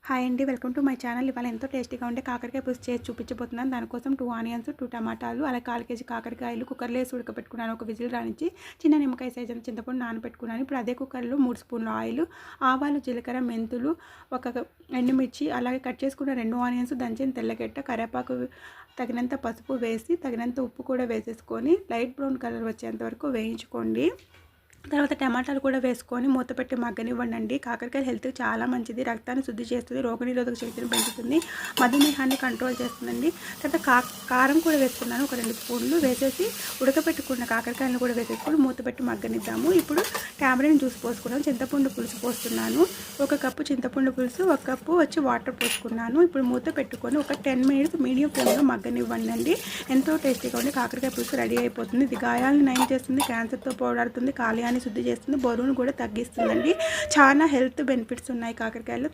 Hi అండి, welcome to my channel. ఇవాళ ఎంతో టేస్టీగా ఉండే కాకరకాయ పులుసు చేసి చూపించబోతున్నాను. దానికోసం 2 ఆనియన్స్, 2 టమాటాలు, అలా 1/4 కేజీ కాకరకాయలు కుక్కర్లో వేసి ఉడకపెట్టుకున్నాను. ఒక విజిల్ రానిచ్చి చిన్న నిమ్మకాయ సైజ్ అంత చింతపండు నానబెట్టుకున్నాను. ఇప్పుడు అదే కుక్కర్లో 3 స్పూన్లు ఆయిల్, ఆవాలు, జీలకర్ర, మెంతులు, ఒక ఎండుమిర్చి, అలాగే కట్ చేసుకున్న 2 ఆనియన్స్, దంచిన తెల్లగడ్డ, కరివేపాకు, తగినంత పసుపు వేసి తగినంత ఉప్పు కూడా వేసేసుకొని లైట్ బ్రౌన్ కలర్ వచ్చేంత వరకు వేయించుకోండి. తర్వాత టమాటాలు కూడా వేసుకొని మూత పెట్టి మగ్గనివ్వండి. కాకరకాయ హెల్త్కి చాలా మంచిది, రక్తాన్ని శుద్ధి చేస్తుంది, రోగనిరోధక శక్తిని పెంచుతుంది, మధుమేహాన్ని కంట్రోల్ చేస్తుందండి. తర్వాత కారం కూడా వేసుకున్నాను, ఒక 2 స్పూన్లు వేసేసి ఉడకపెట్టుకున్న కాకరకాయలను కూడా వేసేసుకొని మూత పెట్టి మగ్గనిద్దాము. ఇప్పుడు టామరిన్ జ్యూస్ పోసుకున్నాను, చింతపండు పులుసు పోస్తున్నాను. 1 కప్పు చింతపండు పులుసు, 1 కప్పు వచ్చి వాటర్ పోసుకున్నాను. ఇప్పుడు మూత పెట్టుకొని ఒక 10 మినిట్స్ మీడియం ఫ్లేమ్లో మగ్గనివ్వండి. ఎంతో టేస్టీగా ఉండి కాకరకాయ పులుసు రెడీ అయిపోతుంది. ఇది గాయాలను నయం చేస్తుంది, క్యాన్సర్తో పోరాడుతుంది, కాలేయాన్ని శుద్ధి చేస్తుంది, బరువును కూడా తగ్గిస్తుందండి. చాలా హెల్త్ బెనిఫిట్స్ ఉన్నాయి కాకరకాయలో.